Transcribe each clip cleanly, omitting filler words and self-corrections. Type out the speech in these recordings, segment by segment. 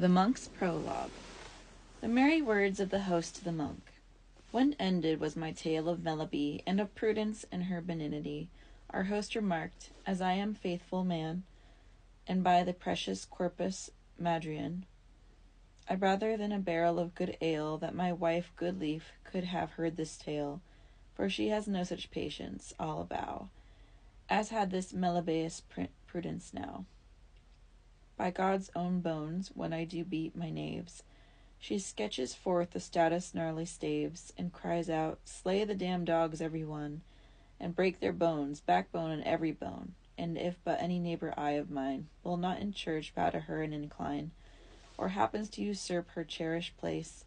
The Monk's Prologue. The merry words of the host to the monk. When ended was my tale of Melibea, and of prudence and her benignity, our host remarked, as I am faithful man, and by the precious Corpus Madrian, I rather than a barrel of good ale that my wife Goodleaf could have heard this tale, for she has no such patience, I'll avow, as had this Melibea's prudence now. By God's own bones, when I do beat my knaves, she sketches forth the stoutest gnarly staves, and cries out, Slay the damned dogs every one, and break their bones, backbone and every bone, and if but any neighbor eye of mine will not in church bow to her and incline, or happens to usurp her cherished place,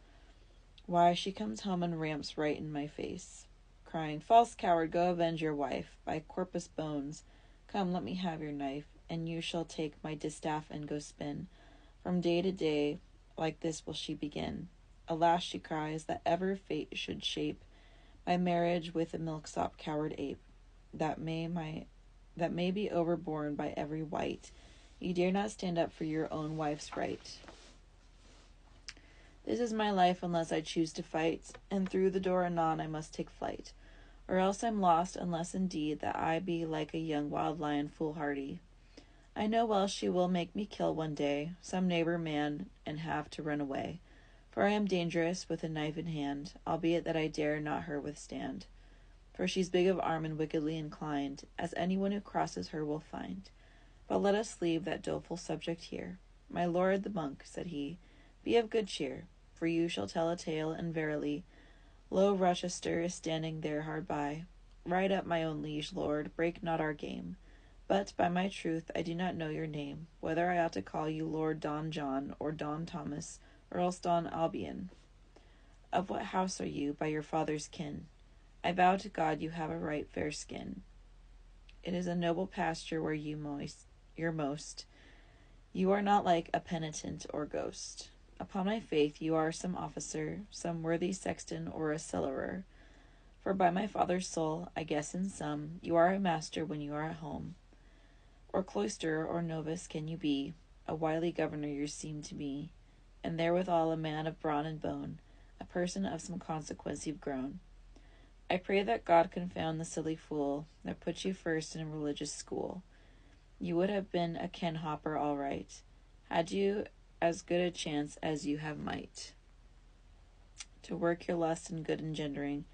why, she comes home and ramps right in my face, crying, False coward, go avenge your wife, by Corpus bones, come let me have your knife, and you shall take my distaff and go spin. From day to day, like this will she begin. Alas, she cries, that ever fate should shape my marriage with a milksop coward ape, that may be overborne by every wight. You dare not stand up for your own wife's right. This is my life unless I choose to fight, and through the door anon I must take flight, or else I'm lost, unless indeed that I be like a young wild lion foolhardy. I know well she will make me kill one day some neighbor man and have to run away, for I am dangerous with a knife in hand, albeit that I dare not her withstand. For she's big of arm and wickedly inclined, as anyone who crosses her will find. But let us leave that doleful subject here. My lord the monk, said he, be of good cheer, for you shall tell a tale, and verily, lo, Rochester is standing there hard by. Ride up, my own liege lord, break not our game. But, by my truth, I do not know your name, whether I ought to call you Lord Don John, or Don Thomas, or else Don Albion. Of what house are you, by your father's kin? I vow to God you have a right fair skin. It is a noble pasture where you're most. You are not like a penitent or ghost. Upon my faith, you are some officer, some worthy sexton, or a cellarer. For by my father's soul, I guess in sum, you are a master when you are at home. Or cloister or novice can you be, a wily governor you seem to me, and therewithal a man of brawn and bone, a person of some consequence you've grown. I pray that God confound the silly fool that put you first in a religious school. You would have been a ken-hopper all right, had you as good a chance as you have might to work your lust in good engendering.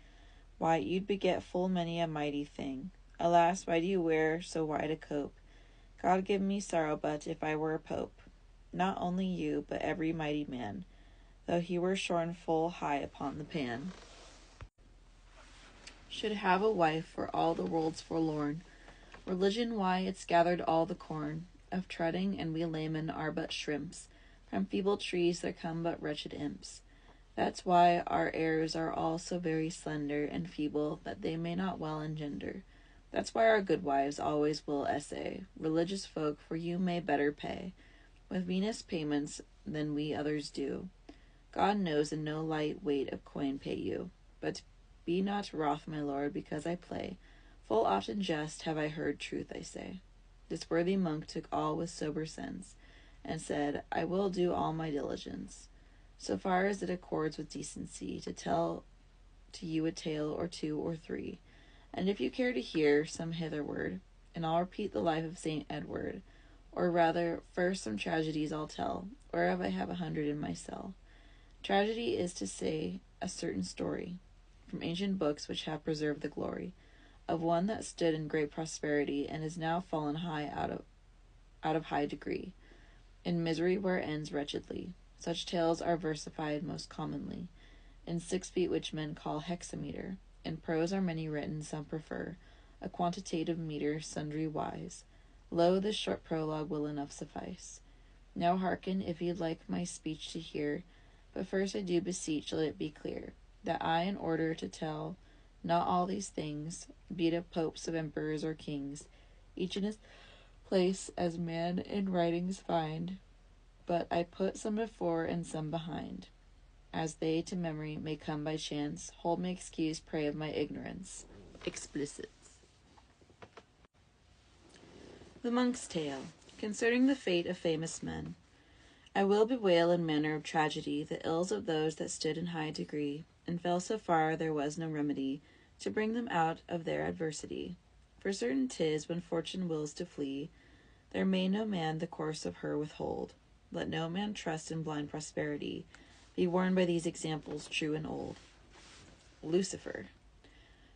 Why, you'd beget full many a mighty thing. Alas, why do you wear so wide a cope? God give me sorrow, but if I were a pope, not only you, but every mighty man, though he were shorn full high upon the pan, should have a wife for all the world's forlorn. Religion, why, it's gathered all the corn of treading, and we laymen are but shrimps. From feeble trees there come but wretched imps. That's why our heirs are all so very slender and feeble, that they may not well engender. That's why our good wives always will essay religious folk, for you may better pay with Venus payments than we others do. God knows in no light weight of coin pay you. But be not wroth, my lord, because I play. Full often just have I heard truth, I say. This worthy monk took all with sober sense, and said, I will do all my diligence, so far as it accords with decency, to tell to you a tale or two or three. And if you care to hear some hitherward, and I'll repeat the life of St. Edward, or rather, first some tragedies I'll tell, whereof I have 100 in my cell. Tragedy is to say a certain story, from ancient books which have preserved the glory, of one that stood in great prosperity, and is now fallen high out of high degree, in misery where it ends wretchedly. Such tales are versified most commonly, in 6 feet which men call hexameter. In prose are many written, some prefer a quantitative meter sundry wise. Lo, this short prologue will enough suffice. Now hearken, if you'd like my speech to hear, but first I do beseech let it be clear, that I, in order to tell not all these things, beat up popes of emperors or kings, each in his place as man in writings find, but I put some before and some behind, as they to memory may come by chance. Hold me excuse, pray, of my ignorance. Explicits. The Monk's Tale, concerning the fate of famous men. I will bewail in manner of tragedy the ills of those that stood in high degree, and fell so far there was no remedy to bring them out of their adversity. For certain 'tis, when fortune wills to flee, there may no man the course of her withhold. Let no man trust in blind prosperity, be warned by these examples true and old. Lucifer.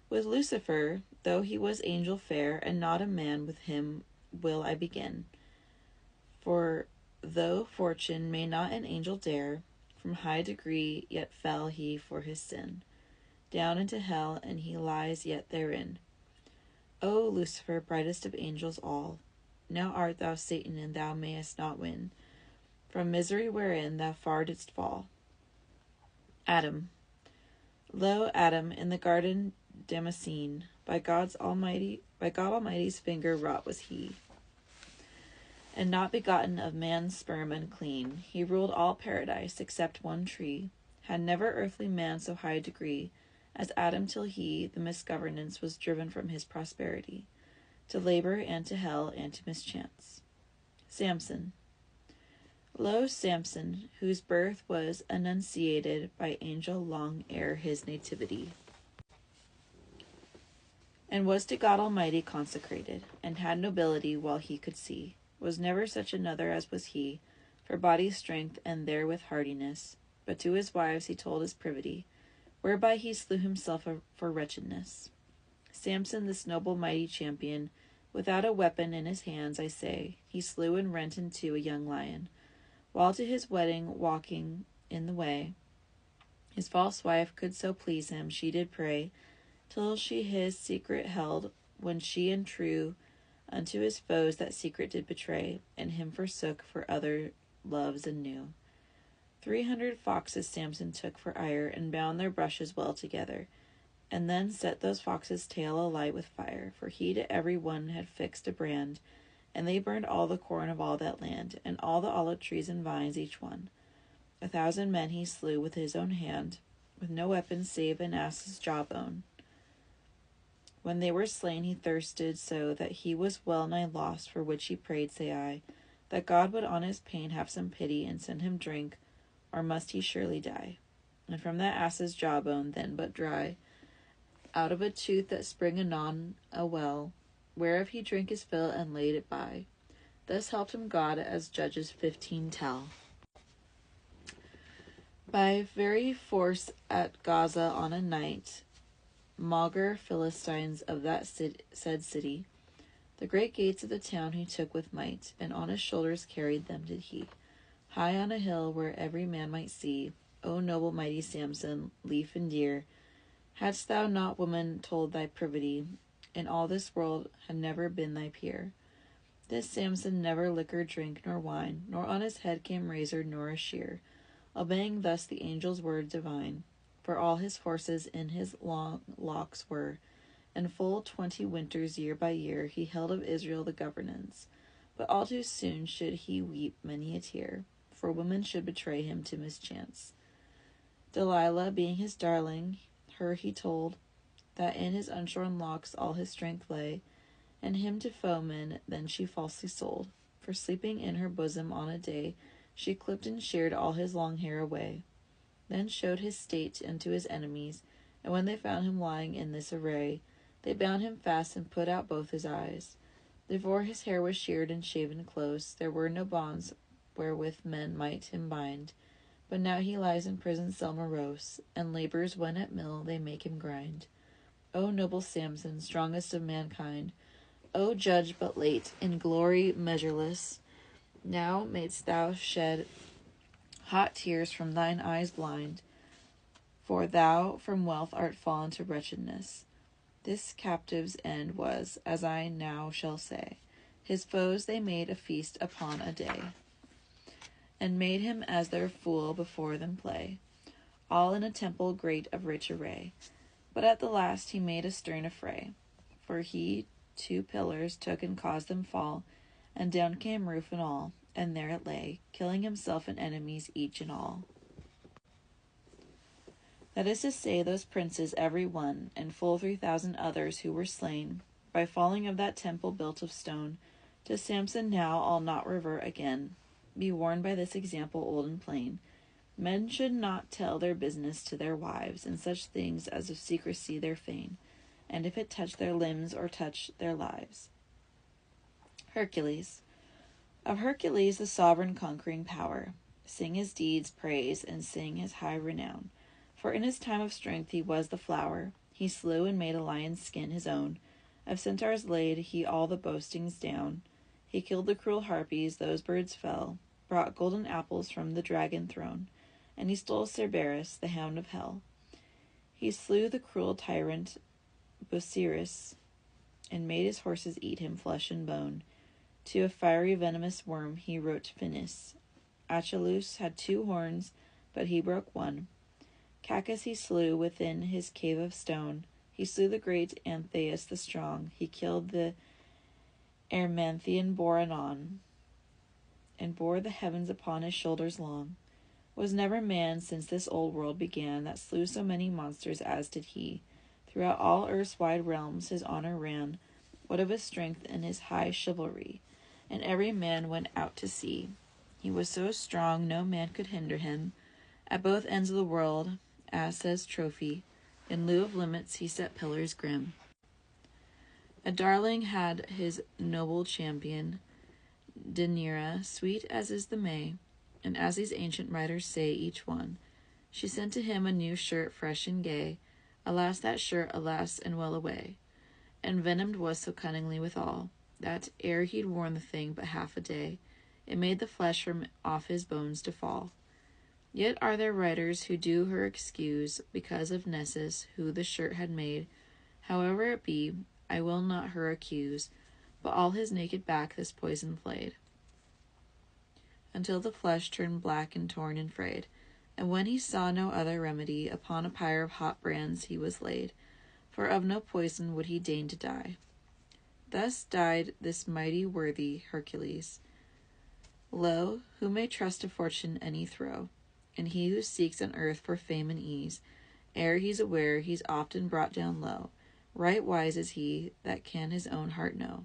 With Lucifer, though he was angel fair, and not a man, with him will I begin. For though fortune may not an angel dare, from high degree yet fell he for his sin down into hell, and he lies yet therein. O Lucifer, brightest of angels all, now art thou Satan, and thou mayest not win from misery wherein thou far didst fall. Adam. Lo, Adam, in the garden Damascene, by God Almighty's finger wrought was he, and not begotten of man's sperm unclean. He ruled all paradise, except one tree. Had never earthly man so high degree as Adam, till he, the misgovernance, was driven from his prosperity, to labor and to hell and to mischance. Samson. Lo, Samson, whose birth was annunciated by angel long ere his nativity, and was to God Almighty consecrated, and had nobility while he could see, was never such another as was he, for body strength and therewith hardiness. But to his wives he told his privity, whereby he slew himself for wretchedness. Samson, this noble mighty champion, without a weapon in his hands, I say, he slew and rent in two a young lion, while to his wedding walking in the way. His false wife could so please him, she did pray, till she his secret held, when she and true unto his foes that secret did betray, and him forsook for other loves and new. 300 foxes Samson took for ire, and bound their brushes well together, and then set those foxes' tail alight with fire, for he to every one had fixed a brand, and they burned all the corn of all that land, and all the olive trees and vines each one. 1,000 men he slew with his own hand, with no weapon save an ass's jawbone. When they were slain, he thirsted so that he was well nigh lost, for which he prayed, say I, that God would on his pain have some pity, and send him drink, or must he surely die. And from that ass's jawbone, then but dry, out of a tooth that sprang anon a well, whereof he drank his fill and laid it by. Thus helped him God, as Judges 15 tell. By very force at Gaza on a night, maugre Philistines of that said city, the great gates of the town he took with might, and on his shoulders carried them did he, high on a hill where every man might see. O noble mighty Samson, lief and dear, hadst thou not, woman, told thy privity, in all this world had never been thy peer. This Samson never liquor drank nor wine, nor on his head came razor nor a shear, obeying thus the angel's word divine. For all his forces in his long locks were, and full 20 winters year by year he held of Israel the governance. But all too soon should he weep many a tear, for women should betray him to mischance. Delilah being his darling, her he told that in his unshorn locks all his strength lay, and him to foemen then she falsely sold. For sleeping in her bosom on a day, she clipped and sheared all his long hair away. Then showed his state unto his enemies, and when they found him lying in this array, they bound him fast and put out both his eyes. Before his hair was sheared and shaven close, there were no bonds wherewith men might him bind. But now he lies in prison cell morose, and labors when at mill they make him grind. O noble Samson, strongest of mankind, O judge but late, in glory measureless, now mayst thou shed hot tears from thine eyes blind, for thou from wealth art fallen to wretchedness. This captive's end was, as I now shall say, his foes they made a feast upon a day, and made him as their fool before them play, all in a temple great of rich array. But at the last he made a stern affray, for he 2 pillars took and caused them fall, and down came roof and all, and there it lay, killing himself and enemies each and all. That is to say, those princes every one, and full 3,000 others who were slain, by falling of that temple built of stone, to Samson now I'll not revert again. be warned by this example old and plain. Men should not tell their business to their wives, and such things as of secrecy their fain, and if it touch their limbs or touch their lives. Hercules. Of Hercules the sovereign conquering power, sing his deeds, praise, and sing his high renown. For in his time of strength he was the flower, he slew and made a lion's skin his own. Of centaurs laid he all the boastings down, he killed the cruel harpies, those birds fell, brought golden apples from the dragon throne, and he stole Cerberus, the hound of hell. He slew the cruel tyrant Busiris, and made his horses eat him flesh and bone. To a fiery venomous worm he wrote Finis. Achelous had 2 horns, but he broke one. Cacus he slew within his cave of stone. He slew the great Antheus the strong. He killed the Ermanthian Boranon, and bore the heavens upon his shoulders long. Was never man, since this old world began, that slew so many monsters as did he. Throughout all earth's wide realms his honor ran, what of his strength and his high chivalry, and every man went out to see. He was so strong no man could hinder him, at both ends of the world, as says Trophy, in lieu of limits he set pillars grim. A darling had his noble champion, Deneira, sweet as is the May, and as these ancient writers say each one, she sent to him a new shirt fresh and gay. Alas, that shirt, alas, and well away. And venomed was so cunningly withal, that ere he'd worn the thing but half a day, it made the flesh from off his bones to fall. Yet are there writers who do her excuse, because of Nessus, who the shirt had made. However it be, I will not her accuse, but all his naked back this poison played, until the flesh turned black and torn and frayed. And when he saw no other remedy, upon a pyre of hot brands he was laid, for of no poison would he deign to die. Thus died this mighty worthy Hercules. Lo, who may trust to fortune any throw, and he who seeks on earth for fame and ease, ere he's aware he's often brought down low. Right wise is he that can his own heart know.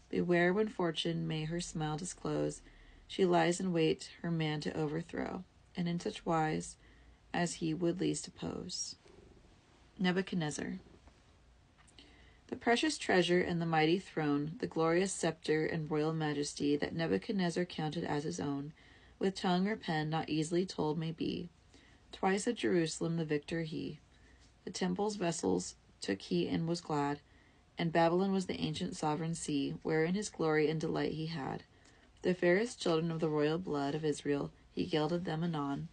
Beware when fortune may her smile disclose, she lies in wait her man to overthrow, and in such wise as he would least oppose. Nebuchadnezzar. The precious treasure and the mighty throne, the glorious scepter and royal majesty that Nebuchadnezzar counted as his own, with tongue or pen not easily told may be. Twice at Jerusalem the victor he. The temple's vessels took he and was glad, and Babylon was the ancient sovereign sea, wherein his glory and delight he had. The fairest children of the royal blood of Israel, he gelded them anon,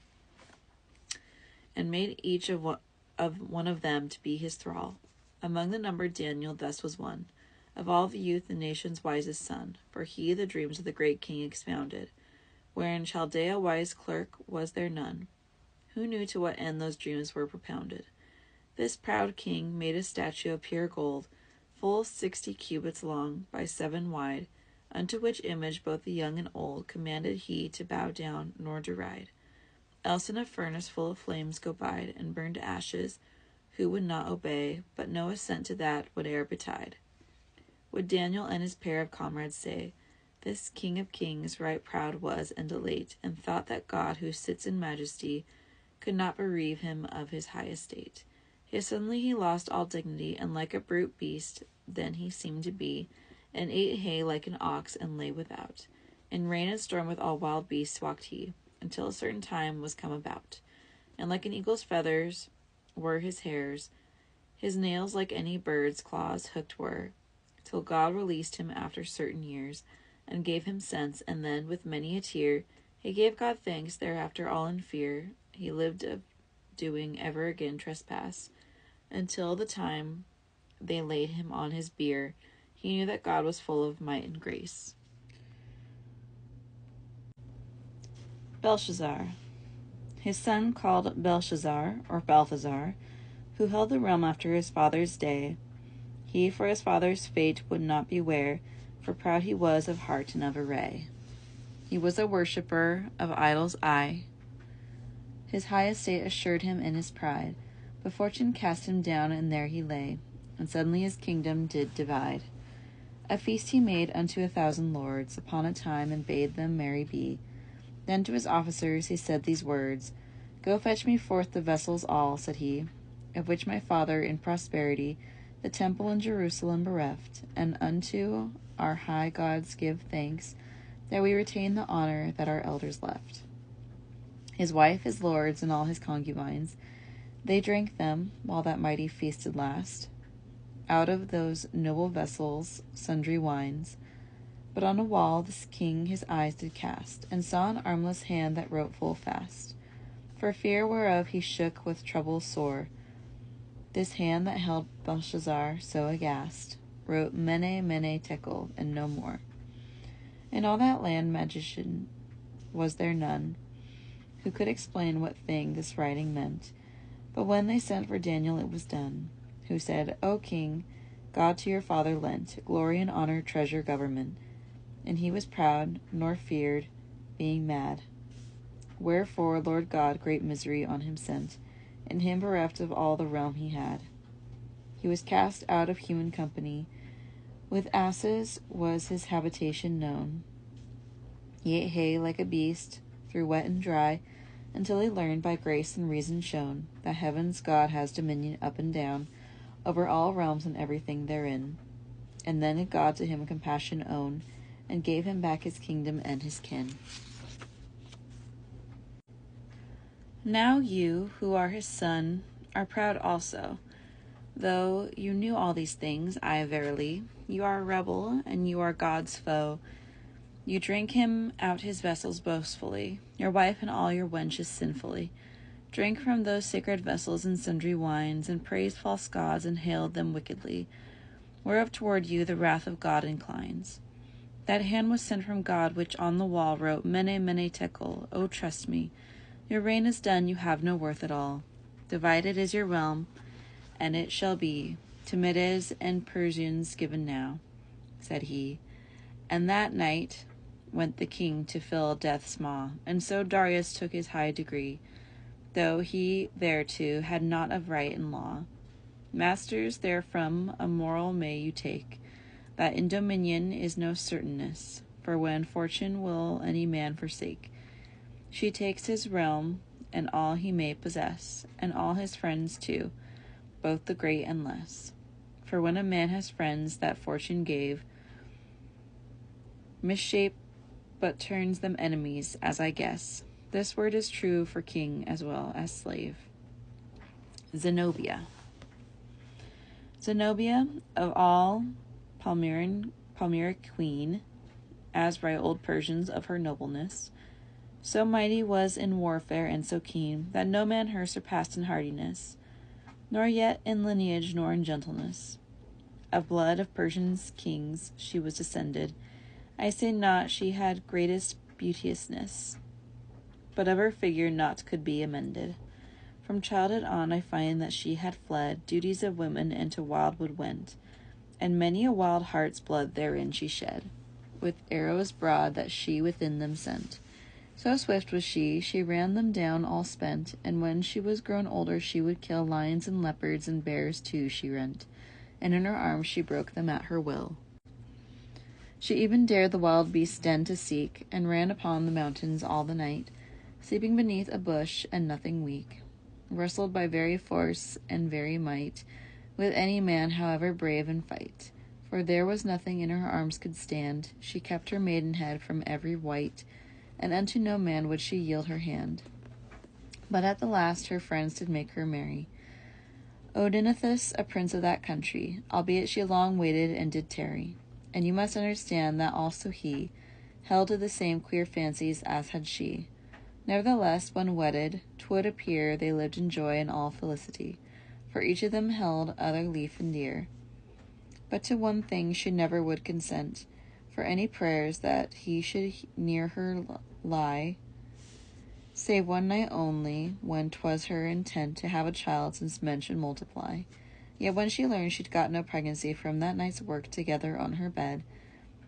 and made each of one of them to be his thrall. Among the number Daniel thus was one, of all the youth the nation's wisest son, for he the dreams of the great king expounded, wherein Chaldea wise clerk was there none, who knew to what end those dreams were propounded. This proud king made a statue of pure gold, full 60 cubits long by 7 wide, unto which image both the young and old commanded he to bow down nor deride. Else in a furnace full of flames go bide, and burn to ashes, who would not obey, but no assent to that would e'er betide. Would Daniel and his pair of comrades say, this King of kings right proud was and elate, and thought that God, who sits in majesty, could not bereave him of his high estate. Yet suddenly he lost all dignity, and like a brute beast then he seemed to be, and ate hay like an ox, and lay without. In rain and storm with all wild beasts walked he, until a certain time was come about. And like an eagle's feathers were his hairs, his nails like any bird's claws hooked were, till God released him after certain years, and gave him sense, and then, with many a tear, he gave God thanks. Thereafter all in fear he lived of doing ever again trespass, until the time they laid him on his bier. He knew that God was full of might and grace. Belshazzar. His son called Belshazzar, or Balthazar, who held the realm after his father's day. He for his father's fate would not beware, for proud he was of heart and of array. He was a worshipper of idols, aye. His high estate assured him in his pride, but fortune cast him down, and there he lay, and suddenly his kingdom did divide. A feast he made unto 1,000 lords upon a time, and bade them merry be. Then to his officers he said these words, Go fetch me forth the vessels all, said he, of which my father in prosperity the temple in Jerusalem bereft, and unto our high gods give thanks that we retain the honor that our elders left. His wife, his lords, and all his concubines, they drank them while that mighty feast did last. Out of those noble vessels sundry wines, but on a wall this king his eyes did cast, and saw an armless hand that wrote full fast. For fear whereof he shook with trouble sore, this hand that held Belshazzar so aghast, wrote Mene, Mene, Tekel, and no more. In all that land magician was there none who could explain what thing this writing meant. But when they sent for Daniel it was done, who said, O king, God to your father lent glory and honor, treasure, government. And he was proud, nor feared, being mad. Wherefore Lord God great misery on him sent, and him bereft of all the realm he had. He was cast out of human company. With asses was his habitation known. He ate hay like a beast, through wet and dry, until he learned by grace and reason shown that heaven's God has dominion up and down over all realms and everything therein. And then did God to him compassion own, and gave him back his kingdom and his kin. Now you, who are his son, are proud also. Though you knew all these things, I verily, you are a rebel, and you are God's foe. You drink him out his vessels boastfully, your wife and all your wenches sinfully. Drink from those sacred vessels and sundry wines, and praised false gods, and hailed them wickedly, whereof toward you the wrath of God inclines. That hand was sent from God, which on the wall wrote, Mene, Mene, Tekel, O trust me. Your reign is done, you have no worth at all. Divided is your realm, and it shall be to Medes and Persians given now, said he. And that night went the king to fill death's maw, and so Darius took his high degree, though he thereto had naught of right and law. Masters, therefrom a moral may you take, that in dominion is no certainness, for when fortune will any man forsake, she takes his realm and all he may possess, and all his friends too, both the great and less. For when a man has friends that fortune gave, misshape but turns them enemies, as I guess. This word is true for king as well as slave. Zenobia. Zenobia, of all Palmyric queen, as write old Persians of her nobleness, so mighty was in warfare and so keen, that no man her surpassed in hardiness, nor yet in lineage nor in gentleness. Of blood of Persians kings she was descended. I say not she had greatest beauteousness, but of her figure naught could be amended. From childhood on I find that she had fled duties of women, and to wildwood went, and many a wild heart's blood therein she shed, with arrows broad that she within them sent. So swift was she ran them down all spent, and when she was grown older she would kill lions and leopards, and bears too she rent, and in her arms she broke them at her will. She even dared the wild beast's den to seek, and ran upon the mountains all the night, sleeping beneath a bush, and nothing weak, wrestled by very force and very might, with any man however brave in fight. For there was nothing in her arms could stand, she kept her maidenhead from every wight, and unto no man would she yield her hand. But at the last her friends did make her marry Odenathus, a prince of that country, albeit she long waited and did tarry. And you must understand that also he held to the same queer fancies as had she. Nevertheless, when wedded, 'twould appear they lived in joy and all felicity, for each of them held other lief and dear. But to one thing she never would consent, for any prayers that he should near her lie, save one night only, when 'twas her intent to have a child, since men should multiply. Yet when she learned she'd got no pregnancy from that night's work together on her bed,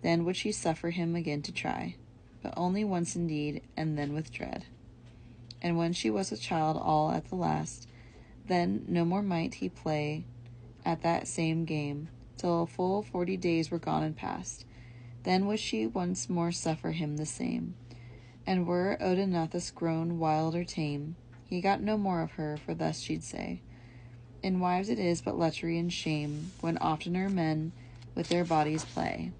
then would she suffer him again to try, but only once indeed, and then with dread. And when she was a child all at the last, then no more might he play at that same game, till full 40 days were gone and past. Then would she once more suffer him the same. And were Odenathus grown wild or tame, he got no more of her, for thus she'd say, in wives it is but lechery and shame, when oftener men with their bodies play.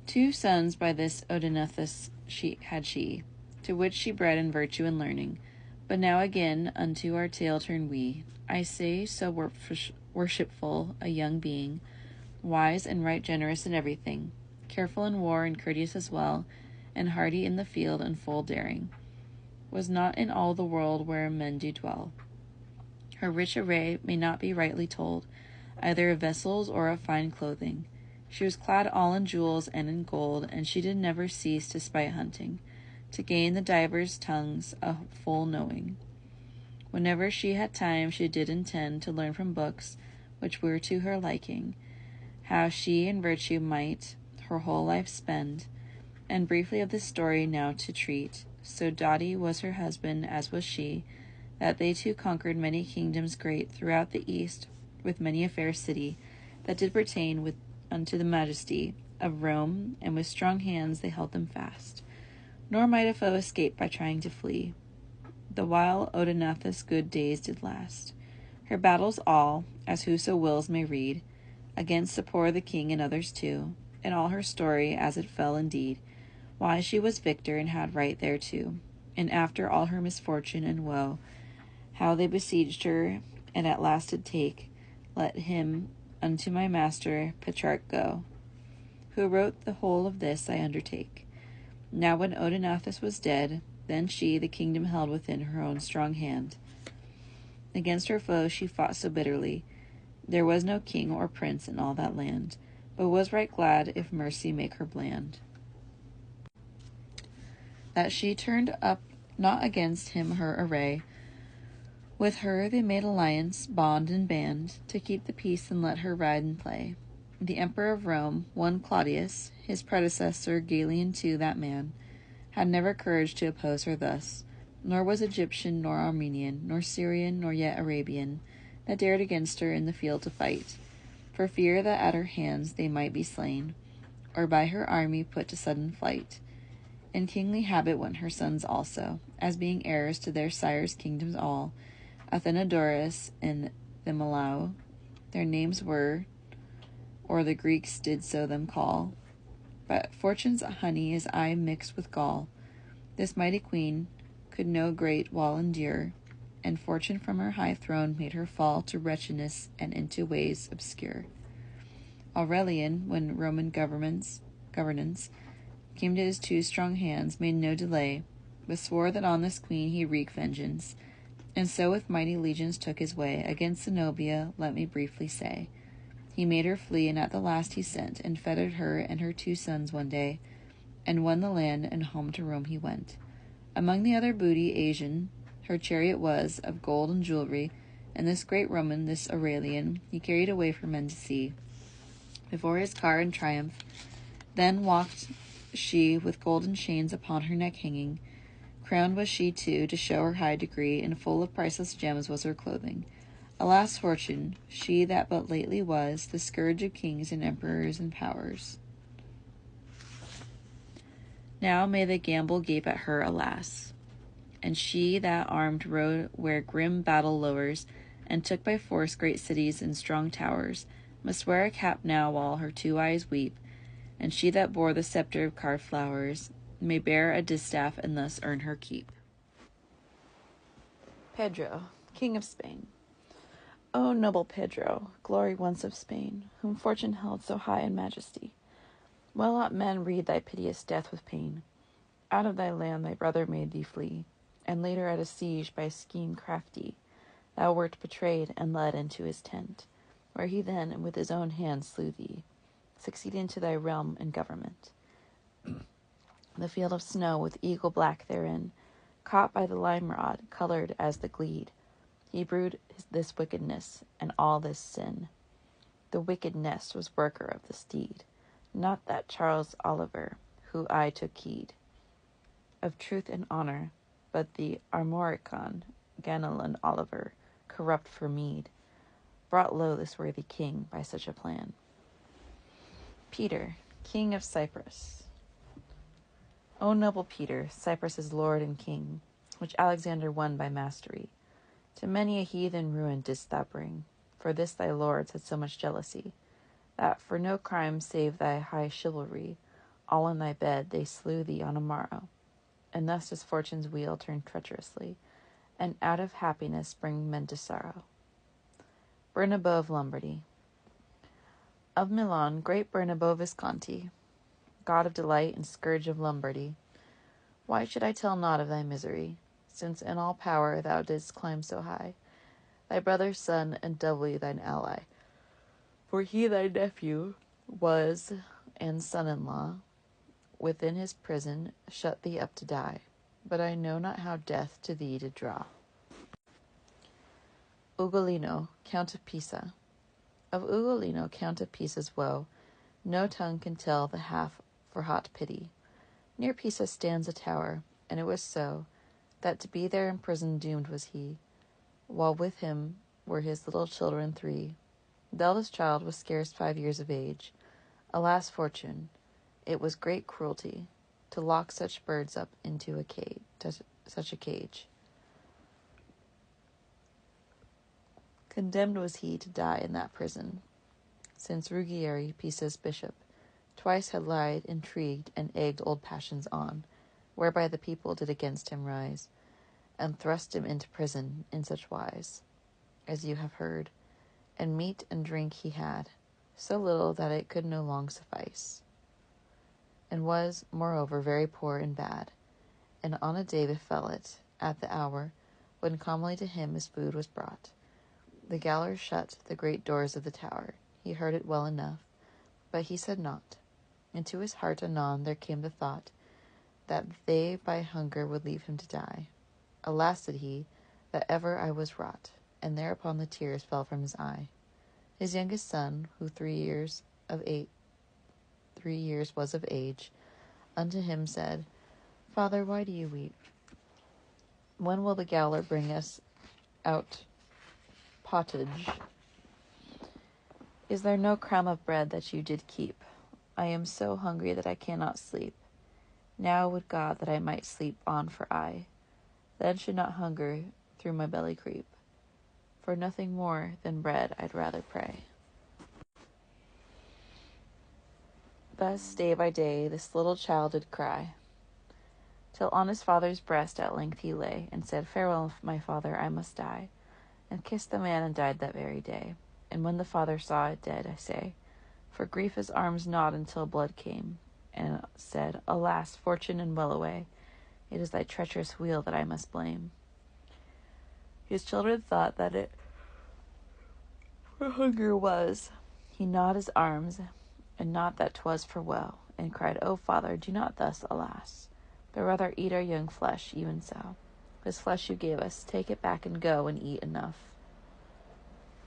2 sons by this Odenathus had she, to which she bred in virtue and learning. But now again unto our tale turn we. I say, so worshipful a young being, wise and right generous in everything, careful in war and courteous as well, and hardy in the field and full daring, was not in all the world where men do dwell. Her rich array may not be rightly told, either of vessels or of fine clothing. She was clad all in jewels and in gold, and she did never cease to spite hunting, to gain the divers tongues a full knowing. Whenever she had time, she did intend to learn from books which were to her liking, how she in virtue might her whole life spend. And briefly of this story now to treat. So doughty was her husband, as was she, that they two conquered many kingdoms great throughout the east, with many a fair city, that did pertain unto the majesty of Rome, and with strong hands they held them fast. Nor might a foe escape by trying to flee, the while Odenathus' good days did last. Her battles all, as whoso wills may read, against the poor, the king, and others too, and all her story as it fell indeed, why she was victor and had right thereto, and after all her misfortune and woe, how they besieged her, and at last did take, let him unto my master Petrarch go, who wrote the whole of this, I undertake. Now when Odenathus was dead, then she the kingdom held within her own strong hand. Against her foe she fought so bitterly, there was no king or prince in all that land, but was right glad if mercy make her bland, that she turned up not against him her array. With her they made alliance, bond, and band, to keep the peace and let her ride and play. The emperor of Rome, one Claudius, his predecessor Galilean too, that man, had never courage to oppose her thus, nor was Egyptian, nor Armenian, nor Syrian, nor yet Arabian, that dared against her in the field to fight, for fear that at her hands they might be slain, or by her army put to sudden flight. In kingly habit went her sons also, as being heirs to their sires' kingdoms all, Athenodorus and Themilau, their names were, or the Greeks did so them call. But fortune's honey is aye mixed with gall. This mighty queen could no great while endure, and fortune from her high throne made her fall to wretchedness and into ways obscure. Aurelian, when Roman governance came to his 2 strong hands, made no delay, but swore that on this queen he wreak vengeance, and so with mighty legions took his way against Zenobia. Let me briefly say, he made her flee, and at the last he sent and fettered her and her 2 sons one day, and won the land, and home to Rome he went. Among the other booty, Asian, her chariot was of gold and jewelry, and this great Roman, this Aurelian, he carried away for men to see. Before his car in triumph, then walked she with golden chains upon her neck hanging. Crowned was she too, to show her high degree, and full of priceless gems was her clothing. Alas, fortune, she that but lately was the scourge of kings and emperors and powers. Now may the gamble gape at her, alas. And she that armed rode where grim battle lowers, and took by force great cities and strong towers, must wear a cap now while her 2 eyes weep, and she that bore the scepter of carved flowers may bear a distaff and thus earn her keep. Pedro, King of Spain. O noble Pedro, glory once of Spain, whom fortune held so high in majesty, well ought men read thy piteous death with pain. Out of thy land thy brother made thee flee, and later at a siege by scheme crafty, thou wert betrayed and led into his tent, where he then with his own hand slew thee, succeeding to thy realm and government. The field of snow with eagle black therein, caught by the lime rod, colored as the gleed, he brewed this wickedness and all this sin. The wicked nest was worker of this deed, not that Charles Oliver, who I took heed of truth and honor, but the Armorican Ganelon Oliver, corrupt for meed, brought low this worthy king by such a plan. Peter, King of Cyprus. O noble Peter, Cyprus' lord and king, which Alexander won by mastery, to many a heathen ruin didst thou bring. For this thy lords had so much jealousy, that for no crime save thy high chivalry, all in thy bed they slew thee on a morrow. And thus does fortune's wheel turn treacherously, and out of happiness bring men to sorrow. Bernabo of Lombardy. Of Milan, great Bernabo Visconti, god of delight and scourge of Lombardy, why should I tell not of thy misery, since in all power thou didst climb so high, thy brother's son and doubly thine ally? For he thy nephew was, and son-in-law, within his prison shut thee up to die. But I know not how death to thee did draw. Ugolino, Count of Pisa. Of Ugolino, Count of Pisa's woe, no tongue can tell the half for hot pity. Near Pisa stands a tower, and it was so, that to be there imprisoned doomed was he, while with him were his little children 3. The eldest child was scarce 5 years of age. Alas, fortune, it was great cruelty to lock such birds up into a cage, such a cage. Condemned was he to die in that prison, since Ruggieri, Pisa's bishop, twice had lied, intrigued, and egged old passions on, whereby the people did against him rise, and thrust him into prison in such wise, as you have heard, and meat and drink he had, so little that it could no long suffice, and was, moreover, very poor and bad. And on a day befell it, at the hour when commonly to him his food was brought, the gaolers shut the great doors of the tower. He heard it well enough, but he said naught. Into his heart anon there came the thought that they by hunger would leave him to die. Alas, said he, that ever I was wrought, and thereupon the tears fell from his eye. His youngest son, who 3 years was of age, unto him said, Father, why do you weep? When will the gaoler bring us out pottage? Is there no crumb of bread that you did keep? I am so hungry that I cannot sleep. Now would God that I might sleep on for aye. Then should not hunger through my belly creep. For nothing more than bread I'd rather pray. Thus day by day this little child did cry, till on his father's breast at length he lay, and said, Farewell, my father, I must die, and kissed the man and died that very day. And when the father saw it dead, I say, for grief his arms gnawed until blood came, and said, Alas, fortune and well away, it is thy treacherous wheel that I must blame. His children thought that it for hunger was. He gnawed his arms, and not that 'twas for woe, and cried, O Father, do not thus, alas, but rather eat our young flesh, even so. This flesh you gave us, take it back and go and eat enough.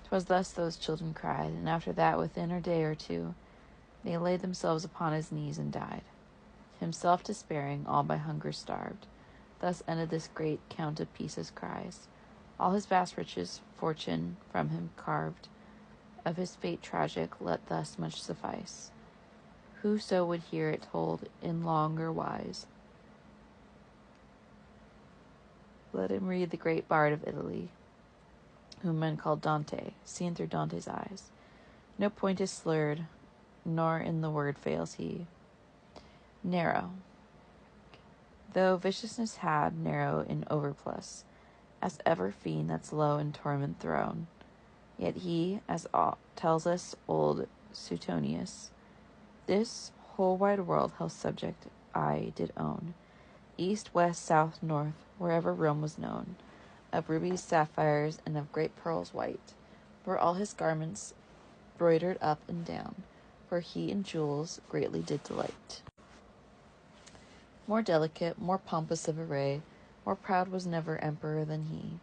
'Twas thus those children cried, and after that, within a day or two, they laid themselves upon his knees and died. Himself despairing, all by hunger starved. Thus ended this great Count of Pisa's cries. All his vast riches, fortune from him carved. Of his fate tragic, let thus much suffice. Whoso would hear it told in longer wise, let him read the great bard of Italy, whom men call Dante, seen through Dante's eyes. No point is slurred, nor in the word fails he. Narrow. Though viciousness had narrow in overplus, as ever fiend that's low in torment thrown, yet he, as tells us old Suetonius, this whole wide world how subject I did own, east, west, south, north, wherever Rome was known, of rubies, sapphires, and of great pearls white, were all his garments broidered up and down, for he in jewels greatly did delight. More delicate, more pompous of array, more proud was never emperor than he.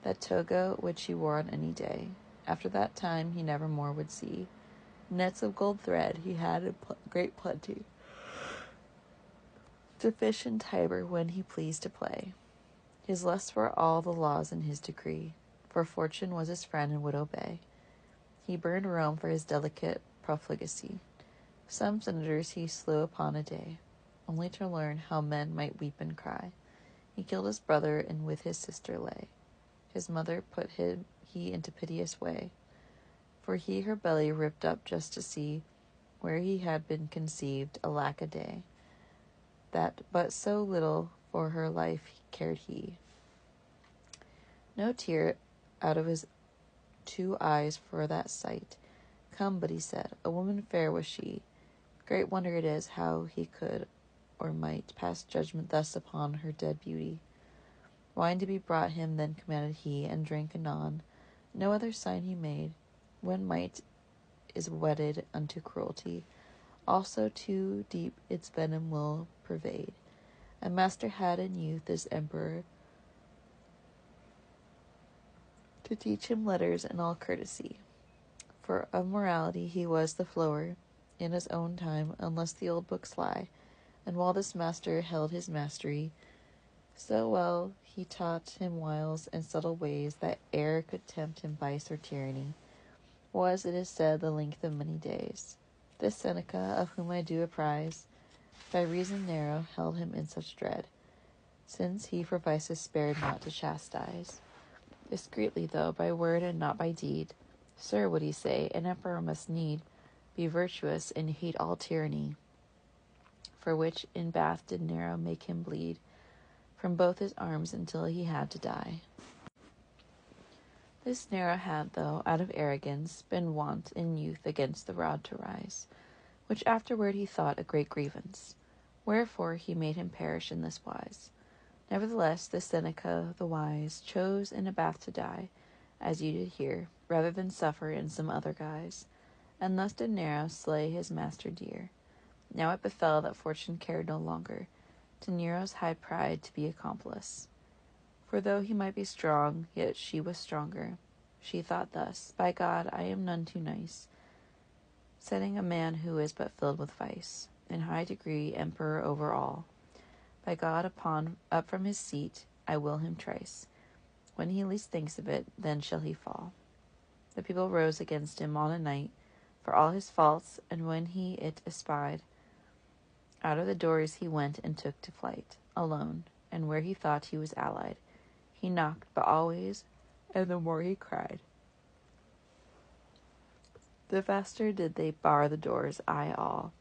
That toga which he wore on any day, after that time he never more would see. Nets of gold thread he had in great plenty, to fish in Tiber when he pleased to play. His lusts were all the laws in his decree, for fortune was his friend and would obey. He burned Rome for his delicate profligacy. Some senators he slew upon a day. only to learn how men might weep and cry. He killed his brother, and with his sister lay. His mother put he into piteous way, for he her belly ripped up just to see where he had been conceived, alack a day, that but so little for her life cared he. No tear out of his 2 eyes for that sight. Come, but he said, a woman fair was she. Great wonder it is how he could or might pass judgment thus upon her dead beauty. Wine to be brought him, then commanded he, and drank anon. No other sign he made. When might is wedded unto cruelty, also too deep its venom will pervade. A master had in youth this emperor, to teach him letters and all courtesy. For of morality he was the flower in his own time, unless the old books lie. And while this master held his mastery, so well he taught him wiles and subtle ways that e'er could tempt him vice or tyranny, was, it is said, the length of many days. This Seneca, of whom I do apprise, by reason narrow, held him in such dread, since he for vices spared not to chastise. Discreetly, though, by word and not by deed. Sir, would he say, an emperor must need be virtuous and hate all tyranny, for which in Bath did Nero make him bleed from both his arms until he had to die. This Nero had, though, out of arrogance, been wont in youth against the rod to rise, which afterward he thought a great grievance, wherefore he made him perish in this wise. Nevertheless, this Seneca the wise chose in a bath to die, as you did hear, rather than suffer in some other guise, and thus did Nero slay his master dear. Now it befell that fortune cared no longer to Nero's high pride to be accomplice. For though he might be strong, yet she was stronger. She thought thus, by God, I am none too nice, setting a man who is but filled with vice, in high degree emperor over all. By God, up from his seat, I will him trice. When he least thinks of it, then shall he fall. The people rose against him on a night, for all his faults, and when he it espied, out of the doors he went and took to flight, alone, and where he thought he was allied. He knocked, but always, and the more he cried, the faster did they bar the doors, I all.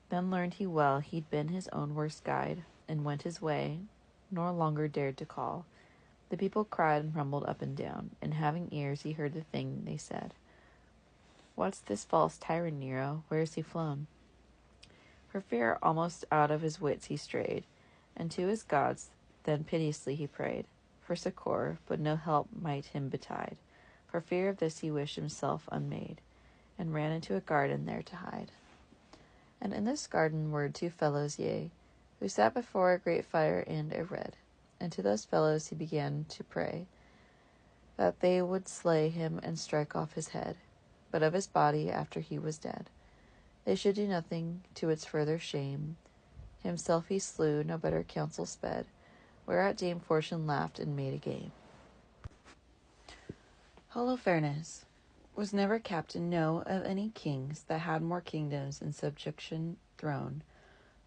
Then learned he well he'd been his own worst guide, and went his way, nor longer dared to call. The people cried and rumbled up and down, and having ears he heard the thing they said. What's this false tyrant Nero? Where's he flown? For fear almost out of his wits he strayed, and to his gods then piteously he prayed for succour, but no help might him betide. For fear of this he wished himself unmade, and ran into a garden there to hide. And in this garden were 2 fellows, yea, who sat before a great fire and read. And to those fellows he began to pray, that they would slay him and strike off his head, but of his body after he was dead they should do nothing to its further shame. Himself he slew, no better counsel sped, whereat Dame Fortune laughed and made a game. Holofernes was never captain, no, of any kings that had more kingdoms in subjection thrown,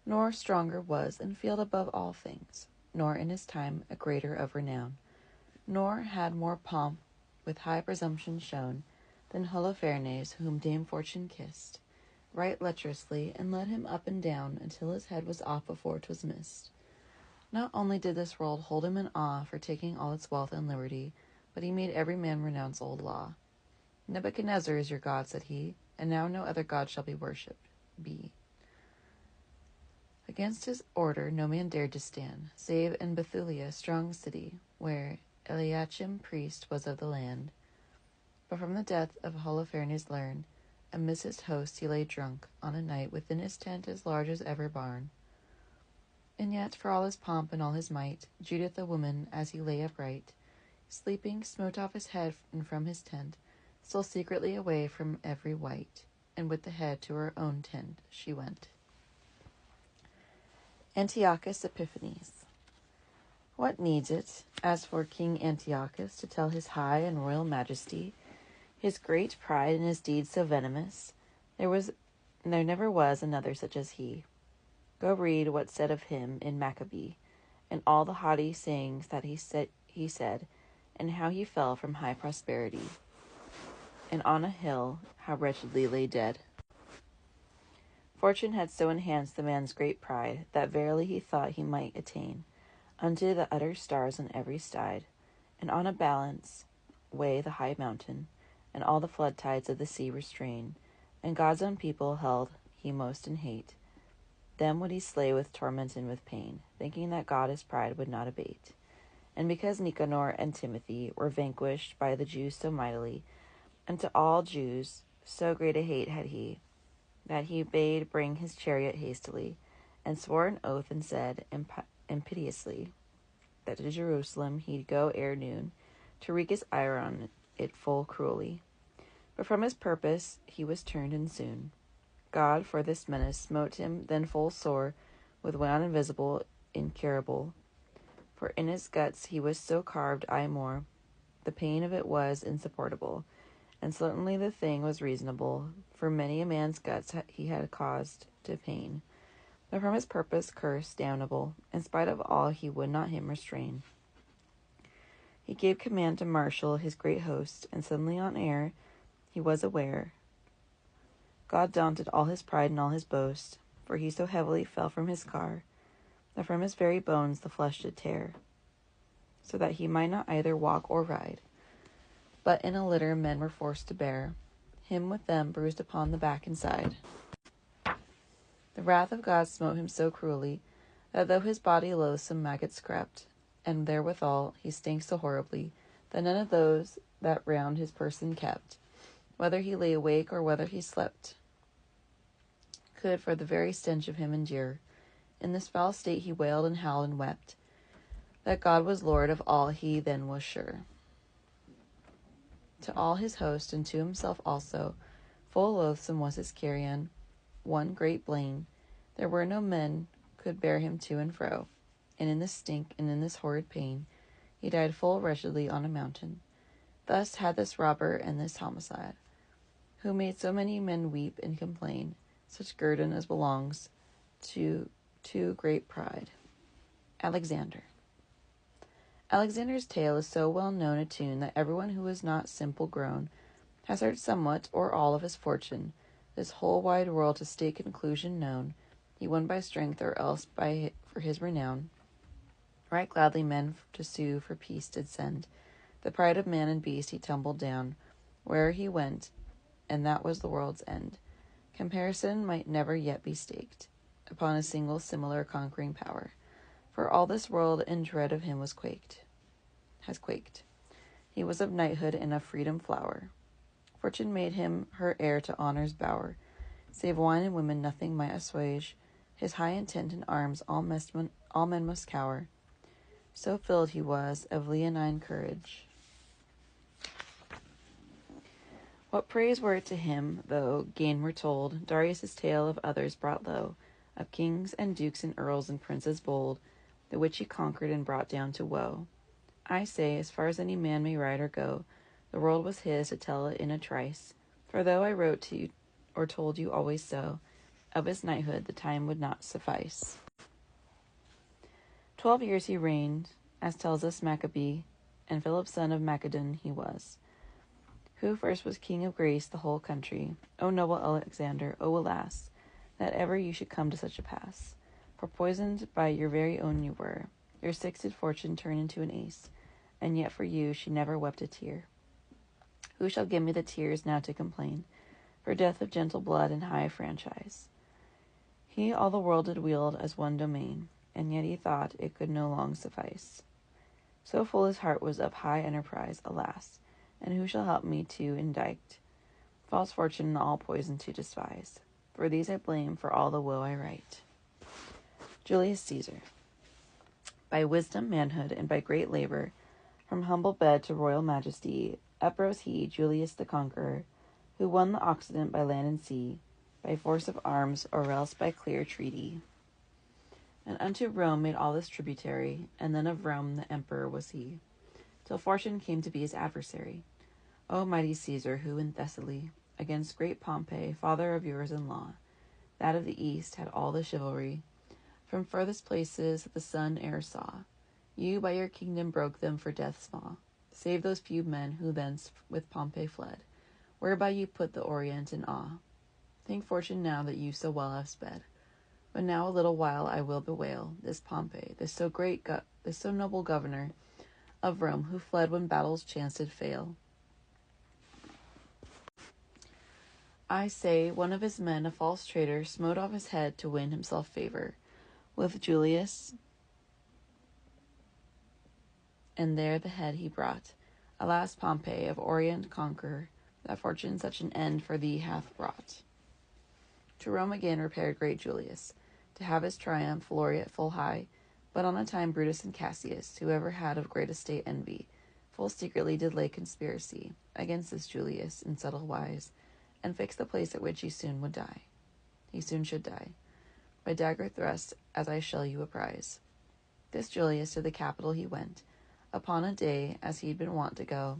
nor stronger was in field above all things, nor in his time a greater of renown, nor had more pomp with high presumption shown than Holofernes, whom Dame Fortune kissed right lecherously, and led him up and down until his head was off before 'twas missed. Not only did this world hold him in awe for taking all its wealth and liberty, but he made every man renounce old law. Nebuchadnezzar is your God, said he, and now no other God shall be worshipped. Against his order no man dared to stand, save in Bethulia, strong city, where Eliachim priest was of the land. But from the death of Holofernes learn, amidst his host he lay drunk, on a night, within his tent as large as ever barn. And yet, for all his pomp and all his might, Judith the woman, as he lay upright, sleeping, smote off his head, and from his tent stole secretly away from every wight, and with the head to her own tent she went. Antiochus Epiphanes. What needs it, as for King Antiochus, to tell his high and royal majesty, his great pride and his deeds so venomous? There never was another such as he. Go read what's said of him in Maccabee, and all the haughty sayings that he said, and how he fell from high prosperity, and on a hill how wretchedly lay dead. Fortune had so enhanced the man's great pride, that verily he thought he might attain unto the utter stars on every side, and on a balance weigh the high mountain, and all the flood tides of the sea restrain, and God's own people held he most in hate. Them would he slay with torment and with pain, thinking that God his pride would not abate. And because Nicanor and Timothy were vanquished by the Jews so mightily, and to all Jews so great a hate had he, that he bade bring his chariot hastily, and swore an oath and said impiously that to Jerusalem he'd go ere noon, to wreak his ire on it full cruelly. But from his purpose he was turned, and soon God for this menace smote him then full sore with wound invisible, incurable. For in his guts he was so carved aye more, the pain of it was insupportable. And certainly the thing was reasonable, for many a man's guts he had caused to pain. But from his purpose cursed, damnable, in spite of all he would not him restrain. He gave command to marshal his great host, and suddenly on air he was aware God daunted all his pride and all his boast, for he so heavily fell from his car, that from his very bones the flesh did tear, so that he might not either walk or ride, but in a litter men were forced to bear him with them bruised upon the back and side. The wrath of God smote him so cruelly, that though his body loathsome maggots crept, and therewithal he stank so horribly, that none of those that round his person kept, whether he lay awake or whether he slept, could for the very stench of him endure. In this foul state he wailed and howled and wept, that God was Lord of all he then was sure. To all his host, and to himself also, full loathsome was his carrion, one great blame. There were no men could bear him to and fro, and in this stink and in this horrid pain he died full wretchedly on a mountain. Thus had this robber and this homicide, who made so many men weep and complain, such guerdon as belongs to great pride. Alexander. Alexander's tale is so well known a tune that everyone who is not simple grown has heard somewhat or all of his fortune, this whole wide world to state conclusion known, he won by strength or else for his renown. Right gladly men to sue for peace did send, the pride of man and beast he tumbled down, where he went, and that was the world's end. Comparison might never yet be staked upon a single similar conquering power, for all this world in dread of him has quaked. He was of knighthood and of freedom flower. Fortune made him her heir to honor's bower, save wine and women nothing might assuage his high intent in arms. All men must cower, so filled he was of leonine courage. What praise were it to him, though gain were told, Darius' tale of others brought low, of kings and dukes and earls and princes bold, the which he conquered and brought down to woe. I say, as far as any man may ride or go, the world was his to tell it in a trice. For though I wrote to you, or told you always so, of his knighthood the time would not suffice. 12 years he reigned, as tells us Maccabee, and Philip son of Macedon he was, who first was king of Greece the whole country. O noble Alexander, O alas, that ever you should come to such a pass. For poisoned by your very own you were, your six did fortune turn into an ace, and yet for you she never wept a tear. Who shall give me the tears now to complain, for death of gentle blood and high franchise? He all the world did wield as one domain, and yet he thought it could no long suffice. So full his heart was of high enterprise, alas, and who shall help me to indict false fortune and all poison to despise? For these I blame for all the woe I write. Julius Caesar. By wisdom, manhood, and by great labor, from humble bed to royal majesty, uprose he, Julius the Conqueror, who won the Occident by land and sea, by force of arms, or else by clear treaty. And unto Rome made all this tributary, and then of Rome the emperor was he, till fortune came to be his adversary. O mighty Caesar, who in Thessaly, against great Pompey, father of yours in law, that of the East, had all the chivalry, From furthest places the sun e'er saw. You by your kingdom broke them for death small. Save those few men who thence with Pompey fled, whereby you put the Orient in awe. Thank fortune now that you so well have sped. But now a little while I will bewail this Pompey, this so noble governor of Rome, who fled when battles chanced did fail. I say, one of his men, a false traitor, smote off his head to win himself favor with Julius, and there the head he brought. Alas, Pompey, of Orient conqueror, that fortune such an end for thee hath brought. To Rome again repaired great Julius, to have his triumph laureate full high. But on a time Brutus and Cassius, whoever had of great estate envy, full secretly did lay conspiracy against this Julius in subtle wise, and fix the place at which he soon would die. He soon should die, by dagger thrust, as I shall you apprise. This Julius to the Capitol he went, upon a day as he'd been wont to go,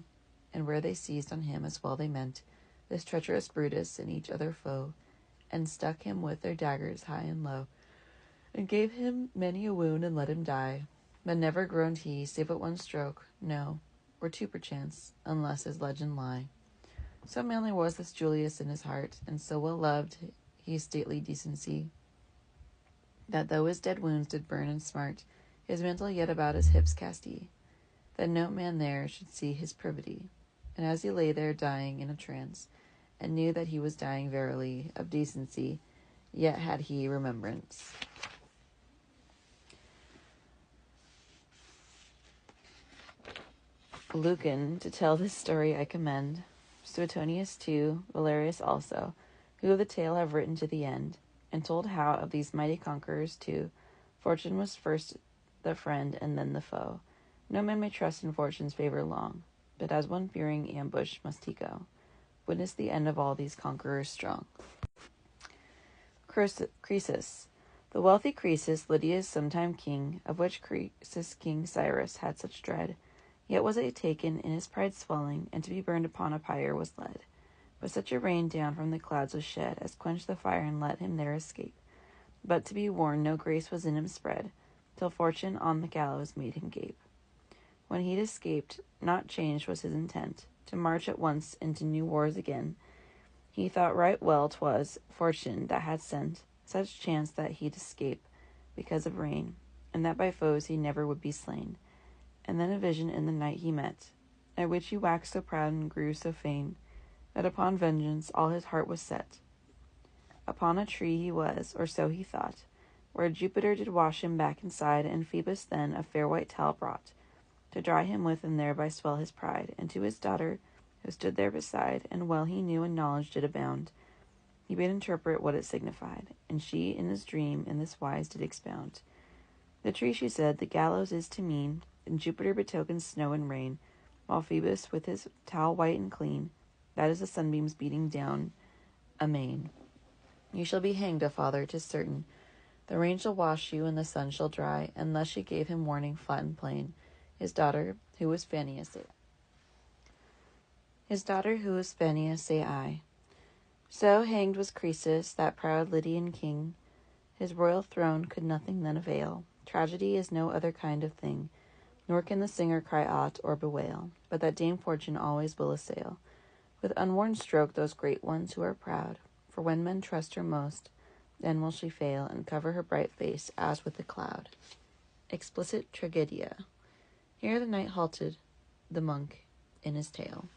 and where they seized on him as well they meant, this treacherous Brutus and each other foe, and stuck him with their daggers high and low, and gave him many a wound and let him die. But never groaned he, save at one stroke, no, or two perchance, unless his legend lie. So manly was this Julius in his heart, and so well loved he stately decency, that though his dead wounds did burn and smart, his mantle yet about his hips cast he, that no man there should see his privity. And as he lay there dying in a trance, and knew that he was dying verily of decency, yet had he remembrance. Lucan, to tell this story I commend, Suetonius too, Valerius also, who the tale have written to the end, and told how of these mighty conquerors too, fortune was first the friend and then the foe. No man may trust in fortune's favor long, but as one fearing ambush must he go. Witness the end of all these conquerors strong. Croesus. The wealthy Croesus, Lydia's sometime king, of which Croesus King Cyrus had such dread, yet was it taken in his pride swelling, and to be burned upon a pyre was led. But such a rain down from the clouds was shed, as quenched the fire and let him there escape. But to be warned, no grace was in him spread, till fortune on the gallows made him gape. When he'd escaped, not changed was his intent, to march at once into new wars again. He thought right well 'twas fortune that had sent such chance that he'd escape because of rain, and that by foes he never would be slain. And then a vision in the night he met, at which he waxed so proud and grew so fain, that upon vengeance all his heart was set. Upon a tree he was, or so he thought, where Jupiter did wash him back inside, and Phoebus then a fair white towel brought, to dry him with and thereby swell his pride. And to his daughter, who stood there beside, and well he knew and knowledge did abound, he bade interpret what it signified, and she in his dream in this wise did expound. The tree, she said, the gallows is to mean, and Jupiter betokens snow and rain, while Phoebus with his towel white and clean, that is the sunbeams beating down amain. You shall be hanged, O father, 'tis certain. The rain shall wash you, and the sun shall dry. And thus she gave him warning flat and plain. His daughter, who was Phanius, say I. So hanged was Croesus, that proud Lydian king. His royal throne could nothing then avail. Tragedy is no other kind of thing, nor can the singer cry aught or bewail, but that Dame Fortune always will assail with unworn stroke those great ones who are proud. For when men trust her most, then will she fail, and cover her bright face as with a cloud. Explicit Tragedia. Here the knight halted the monk in his tale.